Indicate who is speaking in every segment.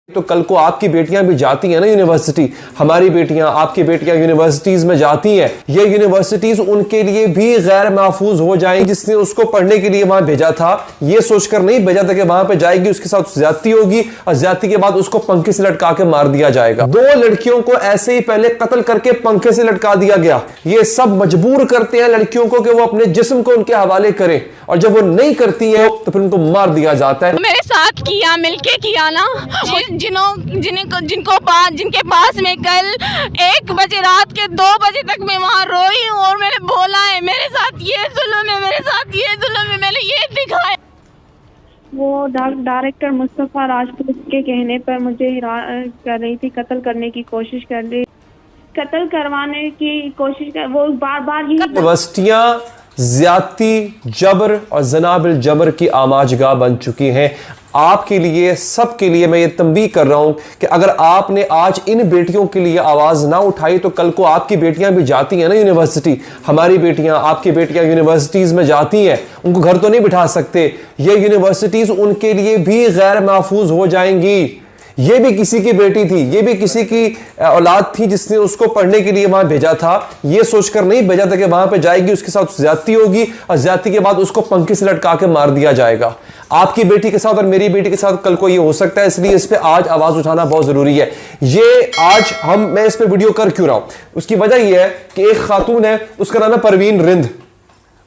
Speaker 1: तो कल को आपकी बेटियां भी जाती हैं ना यूनिवर्सिटी, हमारी बेटियां आपकी बेटियां यूनिवर्सिटीज में जाती हैं, ये यूनिवर्सिटीज उनके लिए भी गैर महफूज हो जाएंगी। जिसने उसको पढ़ने के लिए वहां भेजा था ये सोचकर नहीं भेजा था कि वहां पे जाएगी उसके साथ ज्यादती होगी और ज्यादती के बाद उसको पंखे से लटका के मार दिया जाएगा। 2 लड़कियों को ऐसे ही पहले कत्ल करके पंखे से लटका दिया गया। ये सब मजबूर करते हैं लड़कियों को कि वो अपने जिस्म को उनके हवाले करें और जब वो नहीं करती है तो फिर उनको मार दिया जाता है।
Speaker 2: मेरे साथ किया, मिलके किया ना, जिनके पास मैं कल 1 बजे रात के 2 बजे तक मैं वहाँ रोई हूँ और मैंने बोला है मेरे साथ ये जुल्म है, मेरे साथ ये जुल्म है, मैंने ये दिखाया।
Speaker 3: वो डायरेक्टर मुस्तफा राजपूत के कहने पर मुझे कर रही थी, कत्ल करने की कोशिश कर रही, कत्ल करवाने की कोशिश कर, वो बार बार ही
Speaker 1: यूनिवर्सिटियां ज्यादती, जबर और जनाबिल जबर की आमाजगाह बन चुकी हैं। आपके लिए, सबके लिए मैं ये तंबीह कर रहा हूं कि अगर आपने आज इन बेटियों के लिए आवाज ना उठाई तो कल को आपकी बेटियां भी जाती हैं ना यूनिवर्सिटी, हमारी बेटियां आपकी बेटियां यूनिवर्सिटीज में जाती हैं, उनको घर तो नहीं बिठा सकते, ये यूनिवर्सिटीज उनके लिए भी गैर महफूज हो जाएंगी। ये भी किसी की बेटी थी, ये भी किसी की औलाद थी जिसने उसको पढ़ने के लिए वहां भेजा था। ये सोचकर नहीं भेजा था कि वहां पे जाएगी उसके साथ ज्यादती होगी और ज्यादती के बाद उसको पंखे से लटका के मार दिया जाएगा। आपकी बेटी के साथ और मेरी बेटी के साथ कल को ये हो सकता है, इसलिए इस पे आज आवाज उठाना बहुत जरूरी है। ये आज मैं इस पे वीडियो कर क्यों रहा हूं, उसकी वजह यह है कि एक खातून है, उसका नाम है परवीन रिंद।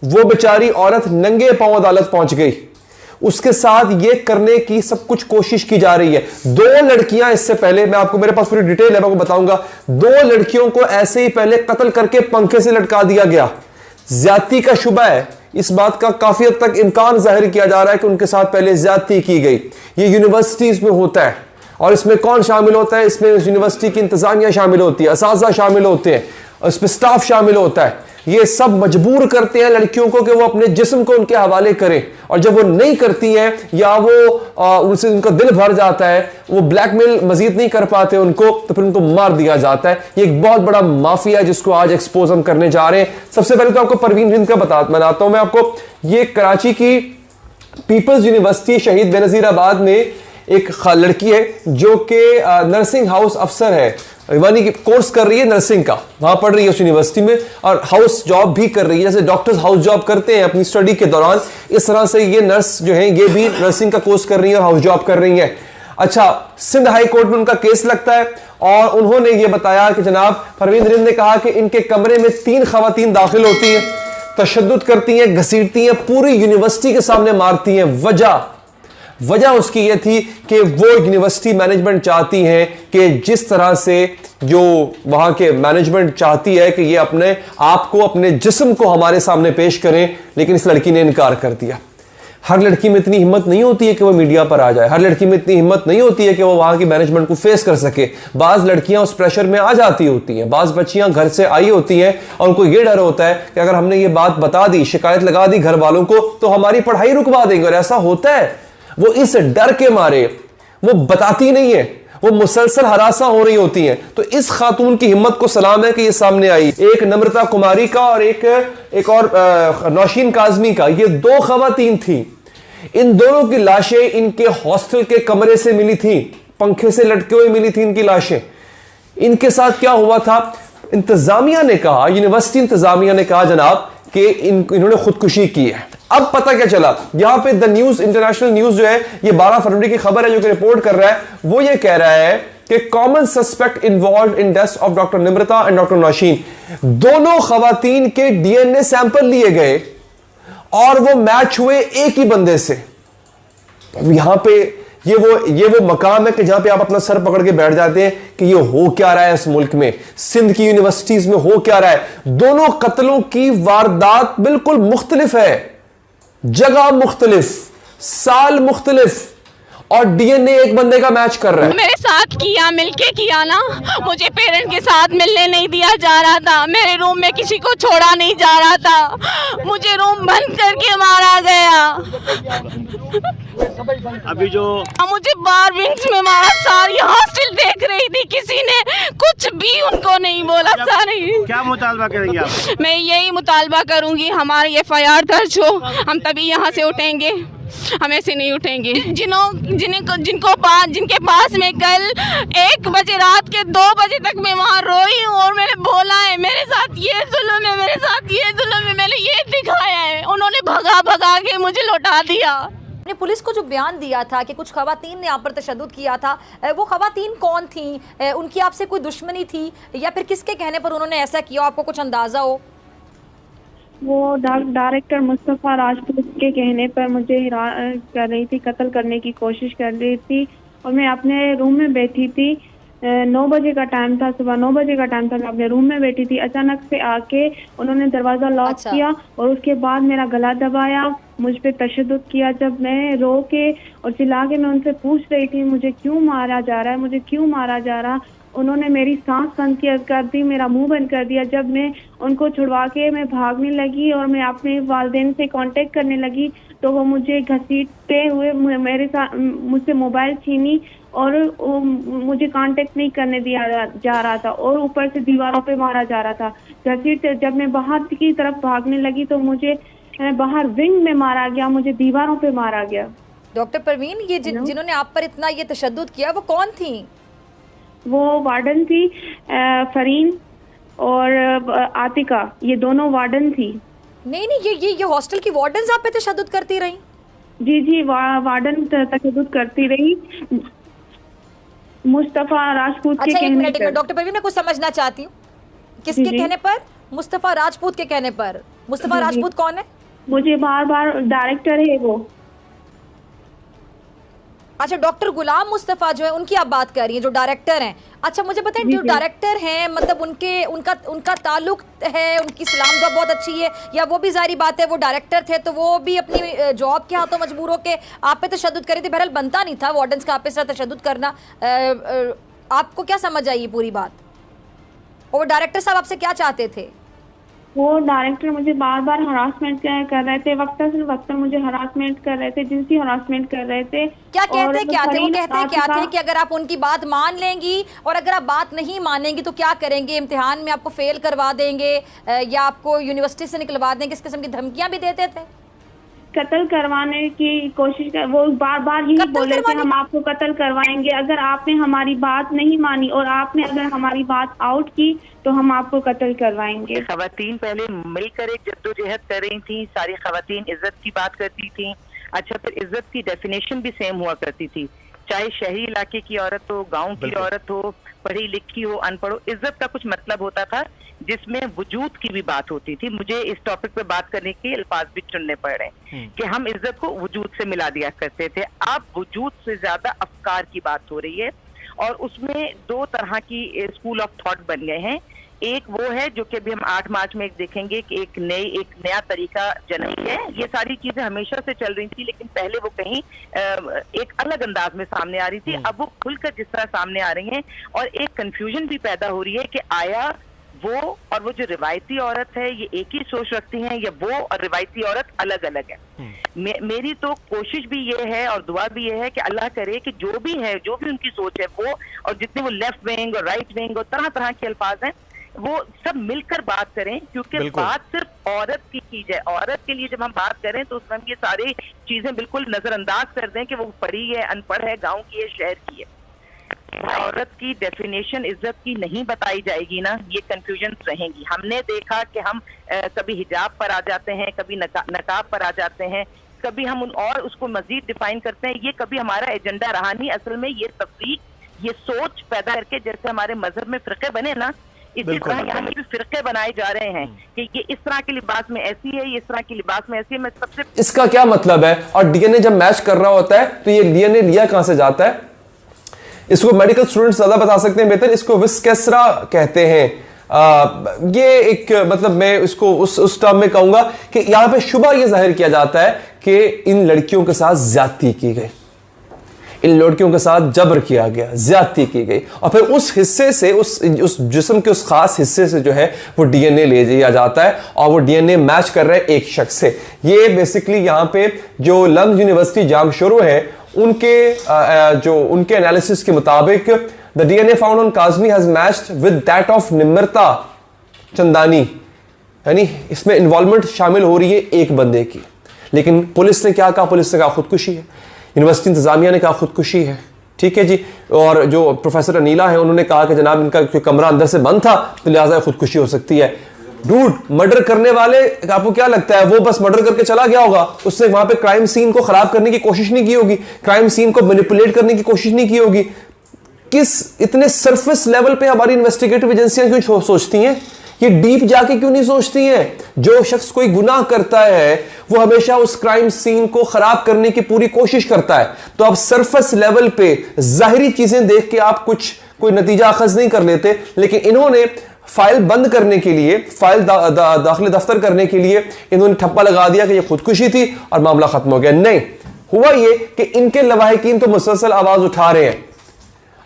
Speaker 1: वो बेचारी औरत नंगे पांव अदालत पहुंच गई, उसके साथ ये करने की सब कुछ कोशिश की जा रही है। 2 लड़कियां इससे पहले, मैं आपको, मेरे पास पूरी डिटेल है, मैं आपको बताऊंगा। 2 लड़कियों को ऐसे ही पहले कत्ल करके पंखे से लटका दिया गया। ज्यादती का शुबा है, इस बात का काफी हद तक इम्कान जाहिर किया जा रहा है कि उनके साथ पहले ज्यादती की गई। ये यूनिवर्सिटीज में होता है और इसमें कौन शामिल होता है? इसमें यूनिवर्सिटी की इंतजामिया शामिल होती है, असातिज़ा शामिल होते हैं, इसमें स्टाफ शामिल होता है। ये सब मजबूर करते हैं लड़कियों को कि वो अपने जिस्म को उनके हवाले करें और जब वो नहीं करती हैं या वो उनसे उनका दिल भर जाता है, वो ब्लैकमेल मजीद नहीं कर पाते उनको, तो फिर उनको मार दिया जाता है। ये एक बहुत बड़ा माफिया है जिसको आज एक्सपोज हम करने जा रहे हैं। सबसे पहले तो आपको परवीन रिंद का बताता हूं मैं आपको। ये कराची की पीपल्स यूनिवर्सिटी शहीद बेनजीराबाद में एक लड़की है जो कि नर्सिंग हाउस अफसर है, यानी कि कोर्स कर रही है नर्सिंग का, वहां पढ़ रही है उस यूनिवर्सिटी में और हाउस जॉब भी कर रही है। जैसे डॉक्टर्स हाउस जॉब करते हैं अपनी स्टडी के दौरान, इस तरह से ये नर्स जो है ये भी नर्सिंग का कोर्स कर रही है और हाउस जॉब कर रही है। अच्छा, सिंध हाई कोर्ट में उनका केस लगता है और उन्होंने ये बताया कि जनाब परवीन रिंद ने कहा कि इनके कमरे में 3 खवातीन दाखिल होती हैं, तशद्दुद करती हैं, घसीटती हैं, पूरी यूनिवर्सिटी के सामने मारती हैं। वजह उसकी यह थी कि वो यूनिवर्सिटी मैनेजमेंट चाहती है कि जिस तरह से जो वहां के मैनेजमेंट चाहती है कि ये अपने आप को, अपने जिस्म को हमारे सामने पेश करें, लेकिन इस लड़की ने इनकार कर दिया। हर लड़की में इतनी हिम्मत नहीं होती है कि वो मीडिया पर आ जाए, हर लड़की में इतनी हिम्मत नहीं होती है कि वो वहां की मैनेजमेंट को फेस कर सके। बाज लड़कियां उस प्रेशर में आ जाती होती हैं, बाज बच्चियां घर से आई होती हैं और उनको ये डर होता है कि अगर हमने ये बात बता दी, शिकायत लगा दी घर वालों को, तो हमारी पढ़ाई रुकवा देंगे। और ऐसा होता है, वो इस डर के मारे वो बताती नहीं है, वो मुसलसल हरासा हो रही होती हैं। तो इस खातून की हिम्मत को सलाम है कि ये सामने आई। एक नम्रता कुमारी का और एक और नौशीन काजमी का, ये 2 खवातीन थी। इन दोनों की लाशें इनके हॉस्टल के कमरे से मिली थी, पंखे से लटके हुए मिली थी इनकी लाशें। इनके साथ क्या हुआ था, इंतजामिया ने कहा, यूनिवर्सिटी इंतजामिया ने कहा जनाब कि इन्होंने खुदकुशी की है। अब पता क्या चला, यहां पे द न्यूज, इंटरनेशनल न्यूज जो है, ये 12 फरवरी की खबर है जो कि रिपोर्ट कर रहा है, वो ये कह रहा है कि common suspect involve in death of doctor Nimrata and doctor Naushin. दोनों खवातीन के डीएनए सैंपल लिए गए और वो मैच हुए एक ही बंदे से। यहां पे ये वो मकाम है कि जहां पे आप अपना सर पकड़ के बैठ जाते हैं कि ये हो क्या रहा है इस मुल्क में, सिंध की यूनिवर्सिटीज में हो क्या रहा है। दोनों कत्लों की वारदात बिल्कुल मुख्तलिफ है, जगह मुख्तलिफ, साल मुख्तलिफ और डीएनए एक बंदे का मैच कर रहा है।
Speaker 2: मेरे साथ किया, मिलके किया ना, मुझे पेरेंट के साथ मिलने नहीं दिया जा रहा था, मेरे रूम में किसी को छोड़ा नहीं जा रहा था, मुझे रूम बंद करके मारा गया।
Speaker 4: अभी जो
Speaker 2: मुझे बार विंग्स में मारा, सारी हॉस्टल देख रही थी, किसी ने कुछ भी उनको नहीं बोला। सारी
Speaker 4: क्या मुतालबा करेंगे आप?
Speaker 2: मैं यही मुतालबा करूंगी, हमारी FIR दर्ज हो, हम तभी यहाँ से उठेंगे। हम ऐसे नहीं उठेंगे। जिनके पास मैं कल 1 बजे रात के 2 बजे तक मैं वहाँ रोई हूँ और मैंने बोला है मेरे साथ ये जुल्म है, मेरे साथ ये जुल्म है, मैंने ये दिखाया है, उन्होंने भगा भगा के मुझे लौटा दिया।
Speaker 5: ने पुलिस को जो बयान दिया था कि कुछ खवातीन ने आप पर तशद्दुद किया था, वो खवातीन कौन थी? उनकी आपसे कोई दुश्मनी थी या फिर किसके कहने पर उन्होंने ऐसा किया, आपको कुछ अंदाजा हो?
Speaker 3: वो डायरेक्टर मुस्तफ़ा राजपूत के कहने पर मुझे कर रही थी, कत्ल करने की कोशिश कर रही थी और मैं अपने रूम में बैठी थी। 9 बजे का टाइम था, सुबह 9 बजे का टाइम था, मैं अपने रूम में बैठी थी। अचानक से आके उन्होंने दरवाज़ा लॉक किया और उसके बाद मेरा गला दबाया, मुझ पे तशद्दुद किया। जब मैं रो के और चिल्ला के मैं उनसे पूछ रही थी मुझे क्यों मारा जा रहा है, मुझे क्यों मारा जा रहा, उन्होंने मेरी सांस बंद कर दी, मेरा मुंह बंद कर दिया। जब मैं उनको छुड़वा के मैं भागने लगी और मैं अपने वालिदैन से कांटेक्ट करने लगी तो वो मुझे घसीटते हुए मुझसे मोबाइल छीनी और मुझे कांटेक्ट नहीं करने दिया जा रहा था और ऊपर से दीवारों पे मारा जा रहा था घसीटते। जब मैं बाहर की तरफ भागने लगी तो मुझे बाहर विंग में मारा गया, मुझे दीवारों पे मारा गया।
Speaker 5: डॉक्टर परवीन, ये जिन्होंने आप पर इतना ये तशद्दुद किया वो कौन थी?
Speaker 3: वो वार्डन थी, फरीन और आतिका, ये दोनों वार्डन थी।
Speaker 5: नहीं, ये हॉस्टल की वार्डन आप पे तशद्दुद करती रही?
Speaker 3: जी, वार्डन तशद्दुद करती रही मुस्तफ़ा राजपूत के कहने पर।
Speaker 5: डॉक्टर परवीन, मैं कुछ समझना चाहती हूँ, किसके कहने पर? मुस्तफ़ा राजपूत के कहने पर। मुस्तफ़ा राजपूत कौन है?
Speaker 3: मुझे बार डायरेक्टर है वो।
Speaker 5: अच्छा, डॉक्टर गुलाम मुस्तफ़ा जो है उनकी आप बात कर रही हैं, जो डायरेक्टर हैं। अच्छा, मुझे बताएं, जो डायरेक्टर हैं मतलब उनका ताल्लुक है, उनकी सलाम दुआ बहुत अच्छी है, या वो भी जाहिर बात है वो डायरेक्टर थे तो वो भी अपनी जॉब के हाथों मजबूर होके आप पे तशद्दुद करे थे? बहरहाल बनता नहीं था वार्डन्स का आप पे तशद्दुद करना। आपको क्या समझ आई ये पूरी बात? और डायरेक्टर साहब आपसे क्या चाहते थे?
Speaker 3: वो डायरेक्टर मुझे बार हरासमेंट कर रहे थे, वक्त मुझे हरासमेंट कर रहे थे, जिनसी हरासमेंट कर रहे थे।
Speaker 5: क्या कहते क्या थे? वो कहते क्या थे कि अगर आप उनकी बात मान लेंगी और अगर आप बात नहीं मानेंगी तो क्या करेंगे? इम्तिहान में आपको फेल करवा देंगे या आपको यूनिवर्सिटी से निकलवा देंगे? किस किस्म की धमकियां भी देते थे?
Speaker 3: कत्ल करवाने की कोशिश कर, वो बार यही बोले थे हम आपको कत्ल करवाएंगे, अगर आपने हमारी बात नहीं मानी और आपने अगर हमारी बात आउट की तो हम आपको कत्ल करवाएंगे।
Speaker 6: खवातीन पहले मिलकर एक जद्दोजहद कर रही थी, सारी खवातीन इज्जत की बात करती थी। अच्छा, फिर इज्जत की डेफिनेशन भी सेम हुआ करती थी, चाहे शहरी इलाके की औरत हो, गांव की औरत हो, पढ़ी लिखी हो, अनपढ़ हो, इज्जत का कुछ मतलब होता था जिसमें वजूद की भी बात होती थी। मुझे इस टॉपिक पे बात करने के अल्फाज भी चुनने पड़ रहे हैं कि हम इज्जत को वजूद से मिला दिया करते थे। अब वजूद से ज्यादा अफकार की बात हो रही है और उसमें 2 तरह की स्कूल ऑफ थॉट बन गए हैं। एक वो है जो कि अभी हम 8 मार्च में देखेंगे कि एक नया तरीका जन्मी है। ये सारी चीजें हमेशा से चल रही थी लेकिन पहले वो कहीं एक अलग अंदाज में सामने आ रही थी, अब वो खुलकर जिस तरह सामने आ रही हैं और एक कंफ्यूजन भी पैदा हो रही है कि आया वो और वो जो रिवायती औरत है ये एक ही सोच रखती हैं या वो और रिवायती औरत अलग अलग है। मेरी तो कोशिश भी ये है और दुआ भी ये है कि अल्लाह करे कि जो भी है, जो भी उनकी सोच है वो, और जितने वो लेफ्ट विंग और राइट विंग और तरह तरह के अल्फाज हैं, वो सब मिलकर बात करें, क्योंकि बात सिर्फ औरत की जाए। औरत के लिए जब हम बात करें तो उसमें हम ये सारी चीजें बिल्कुल नजरअंदाज कर दें कि वो पढ़ी है, अनपढ़ है, गांव की है, शहर की है। औरत की डेफिनेशन इज्जत की नहीं बताई जाएगी ना, ये कंफ्यूजन रहेंगी। हमने देखा कि हम कभी हिजाब पर आ जाते हैं, कभी नकाब पर आ जाते हैं, कभी हम और उसको मजीद डिफाइन करते हैं। ये कभी हमारा एजेंडा रहा नहीं। असल में ये तफरीक, ये सोच पैदा करके, जैसे हमारे मजहब में फिरके बने ना, इसी तरह यहाँ भी फिरके बनाए जा रहे हैं कि ये इस तरह के लिबास में ऐसी है, ये इस तरह के लिबास में ऐसी है। मैं सबसे
Speaker 1: इसका क्या मतलब है? और डीएनए जब मैच कर रहा होता है तो ये डीएनए लिया कहां से जाता है? इसको मेडिकल स्टूडेंट्स ज्यादा बता सकते हैं बेहतर। इसको विस्केसरा कहते हैं। ये एक मतलब मैं इसको उस टर्म में कहूंगा कि यहां पे शुबा ये जाहिर किया जाता है कि इन लड़कियों के साथ ज्यादती की गई, इन लड़कियों के साथ जबर किया गया, ज्यादती की गई, और फिर उस हिस्से से, उस जिस्म के उस खास हिस्से से जो है वो डीएनए ले लिया जाता है और वो डीएनए मैच कर रहा है एक शख्स से। ये बेसिकली यहां पे जो लम्स यूनिवर्सिटी जामशोरो है उनके एनालिसिस के मुताबिक the DNA found on Kazmi has matched with that of Nimrata Chandani, यानी इसमें इन्वॉल्वमेंट शामिल हो रही है एक बंदे की। लेकिन पुलिस ने क्या कहा? पुलिस ने कहा खुदकुशी है, यूनिवर्सिटी इंतजामिया ने कहा खुदकुशी है। ठीक है जी। और जो प्रोफेसर अनीला है उन्होंने कहा कि जनाब इनका कमरा अंदर से बंद था तो लिहाजा खुदकुशी हो सकती है। डूड, मर्डर करने वाले, आपको क्या लगता है वो बस मर्डर करके चला गया होगा? उसने वहां पे क्राइम सीन को खराब करने की कोशिश नहीं की होगी, क्राइम सीन को मैनिपुलेट करने की कोशिश नहीं की होगी। किस इतने सरफेस लेवल पे हमारी इन्वेस्टिगेटिव एजेंसियां क्यों सोचती हैं? ये डीप जाके क्यों नहीं सोचती हैं? जो शख्स कोई गुनाह करता है वो हमेशा उस क्राइम सीन को खराब करने की पूरी कोशिश करता है। तो आप सरफेस लेवल पे जाहिरी चीजें देख के आप कोई नतीजा अखज नहीं कर लेते, लेकिन इन्होंने फाइल बंद करने के लिए, फाइल दाखिले दफ्तर करने के लिए इन्होंने ठप्पा लगा दिया कि ये खुदकुशी थी और मामला खत्म हो गया। नहीं, हुआ ये कि इनके लवाहिकीन तो मुसलसल आवाज उठा रहे हैं।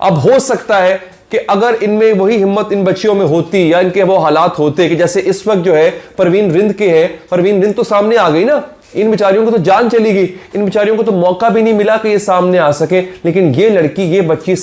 Speaker 1: अब हो सकता है कि अगर इनमें वही हिम्मत इन बच्चियों में होती या इनके वो हालात होते कि जैसे इस वक्त जो है परवीन रिंद के हैं, परवीन रिंद तो सामने आ गई ना, इन बेचारियों को तो जान चली गई, इन बेचारियों को तो मौका भी नहीं मिला कि ये सामने आ सके, लेकिन ये लड़की, ये बच्ची